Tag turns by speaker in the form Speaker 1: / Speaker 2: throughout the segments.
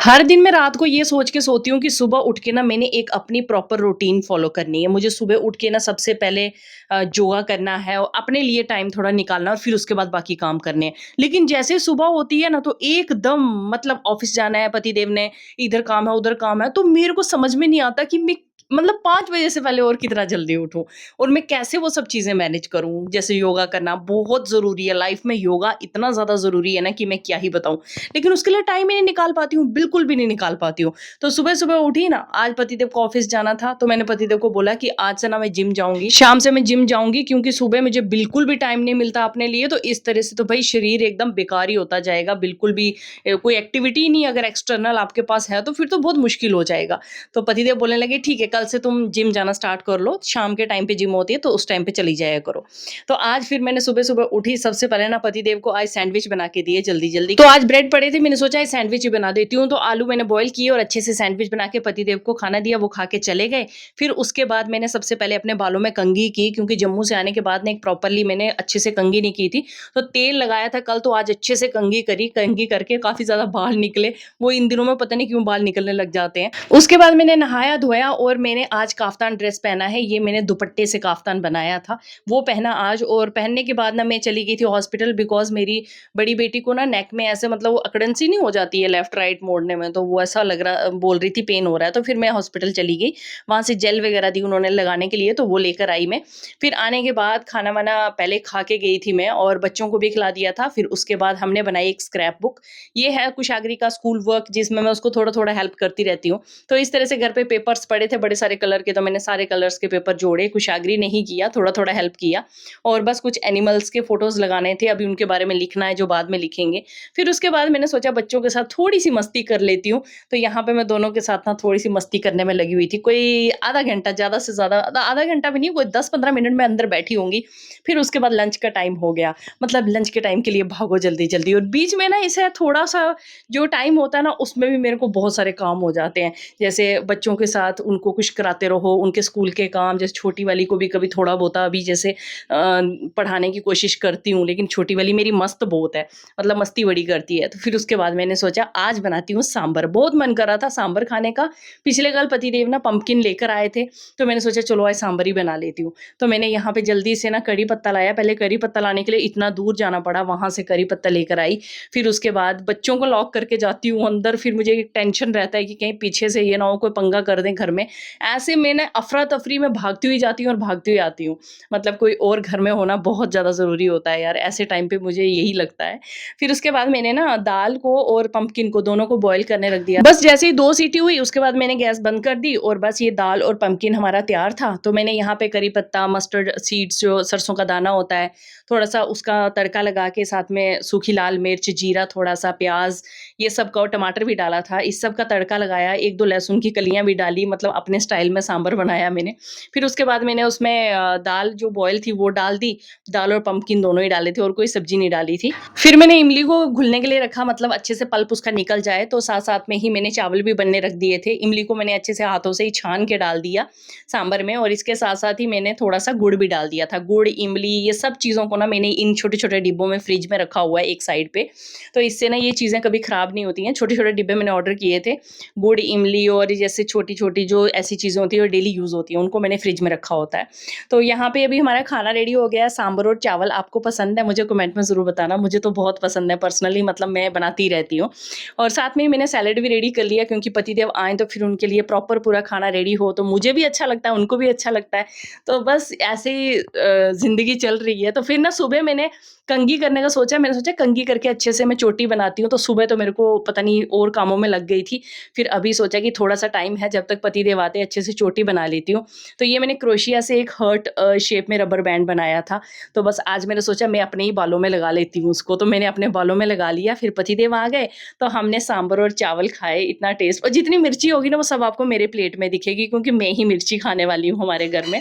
Speaker 1: हर दिन मैं रात को ये सोच के सोती हूँ कि सुबह उठ के ना मैंने एक अपनी प्रॉपर रूटीन फॉलो करनी है। मुझे सुबह उठ के ना सबसे पहले योगा करना है और अपने लिए टाइम थोड़ा निकालना और फिर उसके बाद बाकी काम करने हैं। लेकिन जैसे सुबह होती है ना तो एकदम मतलब ऑफ़िस जाना है, पतिदेव ने इधर काम है, उधर काम है, तो मेरे को समझ में नहीं आता कि मैं मतलब 5 बजे से पहले और कितना जल्दी उठूँ और मैं कैसे वो सब चीज़ें मैनेज करूँ? जैसे योगा करना बहुत ज़रूरी है, लाइफ़ में योगा इतना ज़्यादा ज़रूरी है ना कि मैं क्या ही बताऊँ। लेकिन उसके लिए टाइम ही नहीं निकाल पाती हूँ, बिल्कुल भी नहीं निकाल पाती हूँ। तो सुबह-सुबह उठी ना, आज पतिदेव को ऑफ़िस जाना था, तो मैंने पतिदेव को बोला कि आज से ना मैं जिम जाऊँगी, शाम से मैं जिम जाऊँगी क्योंकि सुबह मुझे बिल्कुल भी टाइम नहीं मिलता अपने लिए, तो इस तरह से तो भई शरीर एकदम बेकार ही होता जाएगा, बिल्कुल भी कोई एक्टिविटी ही नहीं अगर एक्सटर्नल आपके पास है, तो फिर तो बहुत मुश्किल हो जाएगा। तो पतिदेव बोलने लगे, "ठीक है, कल से तुम जिम जाना स्टार्ट कर लो, शाम के टाइम पे जिम होती है, तो उस टाइम पे चली जाया करो।" तो आज फिर मैंने सुबह-सुबह उठी, सबसे पहले ना पतिदेव को आज सैंडविच बना के दिए जल्दी-जल्दी। तो आज ब्रेड पड़े थे, मैंने सोचा ये सैंडविच ही बना देती हूँ, तो आलू मैंने बॉयल किए और अच्छे से सैंडविच बना के पतिदेव को खाना दिया, वो खा के चले गए। फिर उसके बाद मैंने सबसे पहले अपने बालों में कंघी की क्योंकि जम्मू से आने के बाद ना एक प्रॉपर्ली मैंने अच्छे से कंघी नहीं की थी, तो तेल लगाया था कल तो आज अच्छे से कंघी करी, कंघी करके काफ़ी ज़्यादा बाल निकले, वो इन दिनों में पता नहीं क्यों बाल निकलने लग जाते हैं। उसके बाद मैंने नहाया-धोया और मैंने आज काफ्तान ड्रेस पहना है, ये मैंने दुपट्टे से काफ्तान बनाया था। वो पहना आज और पहनने के बाद ना मैं चली गई थी हॉस्पिटल बिकॉज़ मेरी बड़ी बेटी को ना नेक में ऐसे मतलब वो अकड़न सी नहीं हो जाती है लेफ्ट राइट मोड़ने में, तो वो ऐसा लग रहा बोल रही थी पेन हो रहा है, तो फिर मैं हॉस्पिटल चली गई। वहाँ से जेल वगैरह दी उन्होंने लगाने के लिए, तो वो लेकर आई मैं। फिर आने के बाद खाना-वाना पहले खा के गई थी मैं और बच्चों को भी खिला दिया था। फिर उसके बाद हमने बनाई एक स्क्रैप बुक। ये है कुशाग्री का स्कूल वर्क जिसमें मैं उसको थोड़ा-थोड़ा हेल्प करती रहती हूँ। तो इस तरह से घर पे पेपर्स पड़े थे बड़े सारे कलर के, तो मैंने सारे कलर्स के पेपर जोड़े, कुशाग्री ने ही किया, थोड़ा-थोड़ा हेल्प किया और बस कुछ एनिमल्स के फ़ोटोज़ लगाने थे, अभी उनके बारे में लिखना है जो बाद में लिखेंगे। फिर उसके बाद मैंने सोचा बच्चों के साथ थोड़ी-सी मस्ती कर लेती हूँ, तो यहाँ पे मैं दोनों के साथ ना थोड़ी-सी मस्ती करने में लगी हुई थी। कोई आधा घंटा ज़्यादा से ज़्यादा आधा घंटा भी नहीं, कोई 10-15 मिनट मैं अंदर बैठी होंगी। फिर उसके बाद लंच का टाइम हो गया, मतलब लंच के टाइम के लिए भागो जल्दी-जल्दी और बीच में ना ऐसे थोड़ा-सा जो टाइम होता है ना, उसमें भी मेरे को बहुत सारे काम हो जाते हैं। जैसे बच्चों के साथ उनको कुछ कराते रहो, उनके स्कूल के काम, जैसे छोटी वाली को भी कभी थोड़ा बहुता अभी जैसे पढ़ाने की कोशिश करती हूँ, लेकिन छोटी वाली मेरी मस्त बहुत है, मतलब मस्ती बड़ी करती है। तो फिर उसके बाद मैंने सोचा आज बनाती हूँ सांभर, बहुत मन कर रहा था सांभर खाने का। पिछले कल पतिदेव ना पम्पकिन लेकर आए थे, तो मैंने सोचा चलो आज सांभर ही बना लेती हूँ। तो मैंने यहाँ पे जल्दी से ना करी पत्ता लाया, पहले करी पत्ता लाने के लिए इतना दूर जाना पड़ा, वहाँ से करी पत्ता लेकर आई। फिर उसके बाद बच्चों को लॉक करके जाती हूँ अंदर, फिर मुझे एक टेंशन रहता है कि कहीं पीछे से ये ना हो कोई पंगा कर दें घर में। ऐसे में ना अफ़रा-तफ़री में भागती हुई जाती हूँ और भागती हुई आती हूँ। मतलब कोई और घर में होना बहुत ज़्यादा ज़रूरी होता है यार, ऐसे टाइम पे मुझे यही लगता है। फिर उसके बाद मैंने ना दाल को और पम्पकिन को दोनों को बॉयल करने रख दिया। बस जैसे ही 2 सीटी हुई उसके बाद मैंने गैस बंद कर दी और बस ये दाल और पम्पकिन हमारा तैयार था। तो मैंने यहाँ पे करी पत्ता, मस्टर्ड सीड्स जो सरसों का दाना होता है, थोड़ा-सा उसका तड़का लगा के साथ में सूखी लाल मिर्च, जीरा, थोड़ा-सा प्याज़, ये सब का और टमाटर भी डाला था। इस सब का तड़का लगाया, 1-2 लहसुन की कलियाँ भी डाली, मतलब अपने स्टाइल में सांभर बनाया मैंने। फिर उसके बाद मैंने उसमें दाल जो बॉयल थी वो डाल दी, दाल और पम्पकिन दोनों ही डाले थे और कोई सब्ज़ी नहीं डाली थी। फिर मैंने इमली को घुलने के लिए रखा, मतलब अच्छे से पल्प उसका निकल जाए, तो साथ-साथ में ही मैंने चावल भी बनने रख दिए थे। इमली को मैंने अच्छे से हाथों से ही छान के डाल दिया सांभर में और इसके साथ-साथ ही मैंने थोड़ा-सा गुड़ भी डाल दिया था। गुड़, इमली ये सब चीज़ों को ना मैंने इन छोटे-छोटे डिब्बों में फ्रिज में रखा हुआ है एक साइड पे। तो इससे ना ये चीज़ें कभी खराब नहीं होती हैं। छोटे-छोटे डिब्बे मैंने ऑर्डर किए थे। गुड़, इमली और जैसे छोटी-छोटी जो ऐसी चीज़ें होती हैं जो डेली यूज़ होती हैं, उनको मैंने फ्रिज में रखा होता है। तो यहाँ पे अभी हमारा खाना रेडी हो गया है, सांभर और चावल। आपको पसंद है? मुझे कमेंट में ज़रूर बताना। मुझे तो बहुत पसंद है पर्सनली, मतलब मैं बनाती ही रहती हूँ। और साथ में ही मैंने सैलेड भी रेडी कर लिया क्योंकि पतिदेव आएँ तो फिर उनके लिए प्रॉपर पूरा खाना रेडी हो, तो मुझे भी अच्छा लगता है, उनको भी अच्छा लगता है। तो बस ऐसे ही ज़िंदगी चल रही है। तो फिर ना सुबह मैंने कंघी करने का सोचा, मैंने सोचा कंघी करके अच्छे से मैं चोटी बनाती हूँ, तो सुबह तो मेरे को पता नहीं और कामों में लग गई थी। फिर अभी सोचा कि थोड़ा-सा टाइम है, जब तक पतिदेव आते हैं अच्छे से चोटी बना लेती हूँ। तो ये मैंने क्रोशिया से एक हर्ट शेप में रबर बैंड बनाया था। तो बस आज मैंने सोचा मैं अपने ही बालों में लगा लेती हूँ उसको, तो मैंने अपने बालों में लगा लिया। फिर पतिदेव आ गए, तो हमने सांभर और चावल खाए, इतना टेस्ट, और जितनी मिर्ची होगी ना वो सब आपको मेरे प्लेट में दिखेगी क्योंकि मैं ही मिर्ची खाने वाली हूँ हमारे घर में।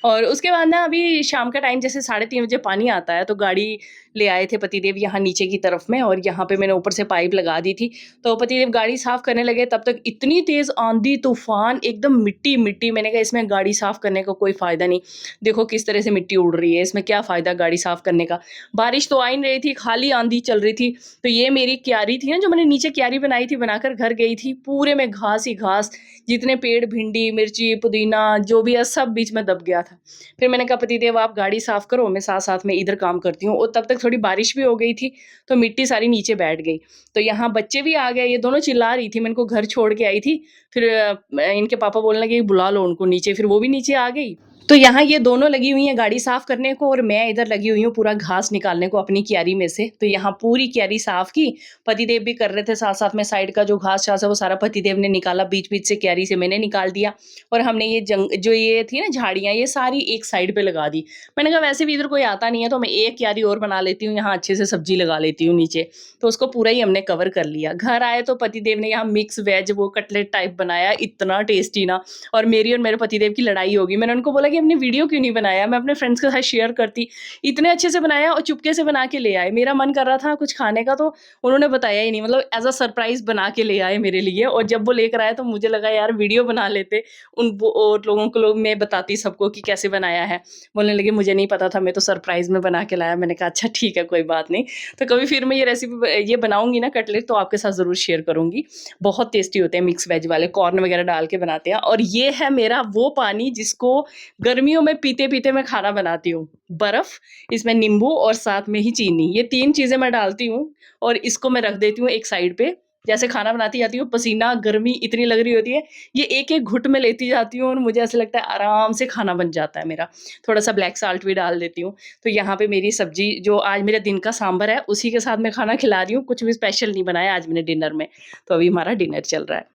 Speaker 1: और उसके बाद ना अभी शाम का टाइम जैसे 3:30 बजे पानी आता है, तो गाड़ी ले आए थे पतिदेव यहाँ नीचे की तरफ में और यहाँ पे मैंने ऊपर से पाइप लगा दी थी। तो पतिदेव गाड़ी साफ करने लगे, तब तक इतनी तेज़ आंधी, तूफ़ान, एकदम मिट्टी। मैंने कहा इसमें गाड़ी साफ़ करने का कोई फ़ायदा नहीं। देखो किस तरह से मिट्टी उड़ रही है, इसमें क्या फ़ायदा गाड़ी साफ़ करने का। बारिश तो आ ही नहीं रही थी, खाली आँधी चल रही थी। तो ये मेरी क्यारी थी ना, जो मैंने नीचे क्यारी बनाई थी, बनाकर घर गई थी, पूरे में घास ही घास, जितने पेड़, भिंडी, मिर्ची, पुदीना जो भी है सब बीच में दब गया था। फिर मैंने कहा पतिदेव आप गाड़ी साफ़ करो, मैं साथ-साथ में इधर काम करती हूँ, और तब तक थोड़ी बारिश भी हो गई थी, तो मिट्टी सारी नीचे बैठ गई। तो यहाँ बच्चे भी आ गए, ये दोनों चिल्ला रही थी, मैं इनको घर छोड़ के आई थी। फिर इनके पापा बोलने लगे बुला लो उनको नीचे, फिर वो भी नीचे आ गई। तो यहाँ ये दोनों लगी हुई हैं गाड़ी साफ़ करने को, और मैं इधर लगी हुई हूँ पूरा घास निकालने को अपनी क्यारी में से। तो यहाँ पूरी क्यारी साफ़ की, पतिदेव भी कर रहे थे साथ-साथ में, साइड का जो घास-शास है वो सारा पतिदेव ने निकाला, बीच-बीच से क्यारी से मैंने निकाल दिया। और हमने ये जो ये थी ना झाड़ियाँ, ये सारी एक साइड पे लगा दी। मैंने कहा वैसे भी इधर कोई आता नहीं है, तो मैं एक क्यारी और बना लेती हूँ, यहाँ अच्छे से सब्ज़ी लगा लेती हूँ नीचे। तो उसको पूरा ही हमने कवर कर लिया। घर आए तो पतिदेव ने यहाँ मिक्स वेज वो कटलेट टाइप बनाया, इतना टेस्टी ना, और मेरी और मेरे पतिदेव की लड़ाई हो गई। मैंने उनको बोला कि हमने वीडियो क्यों नहीं बनाया, मैं अपने फ्रेंड्स के साथ शेयर करती। इतने अच्छे से बनाया और चुपके से बना के ले आए। मेरा मन कर रहा था कुछ खाने का, तो उन्होंने बताया ही नहीं, मतलब एज़ अ सरप्राइज़ बना के ले आए मेरे लिए। और जब वो लेकर आए तो मुझे लगा यार वीडियो बना लेते, उन वो और लोगों को मैं बताती सबको कि कैसे बनाया है। बोलने लगे मुझे नहीं पता था, मैं तो सरप्राइज़ में बना के लाया। मैंने कहा अच्छा ठीक है कोई बात नहीं। तो कभी फिर मैं ये रेसिपी ये बनाऊँगी ना कटलेट, तो आपके साथ ज़रूर शेयर करूँगी। बहुत टेस्टी होते हैं मिक्स वेज वाले, कॉर्न वगैरह डाल के बनाते हैं। और ये है मेरा वो पानी जिसको गर्मियों में पीते-पीते मैं खाना बनाती हूँ। बर्फ़, इसमें नींबू और साथ में ही चीनी, ये 3 चीज़ें मैं डालती हूँ, और इसको मैं रख देती हूँ एक साइड पे। जैसे खाना बनाती जाती हूँ, पसीना, गर्मी इतनी लग रही होती है, ये एक-एक घुट में लेती जाती हूँ, और मुझे ऐसा लगता है आराम से खाना बन जाता है मेरा। थोड़ा-सा ब्लैक साल्ट भी डाल देती हूँ। तो यहाँ पे मेरी सब्ज़ी जो आज मेरे दिन का सांभर है, उसी के साथ मैं खाना खिला रही हूँ। कुछ भी स्पेशल नहीं बनाया आज मैंने डिनर में। तो अभी हमारा डिनर चल रहा है।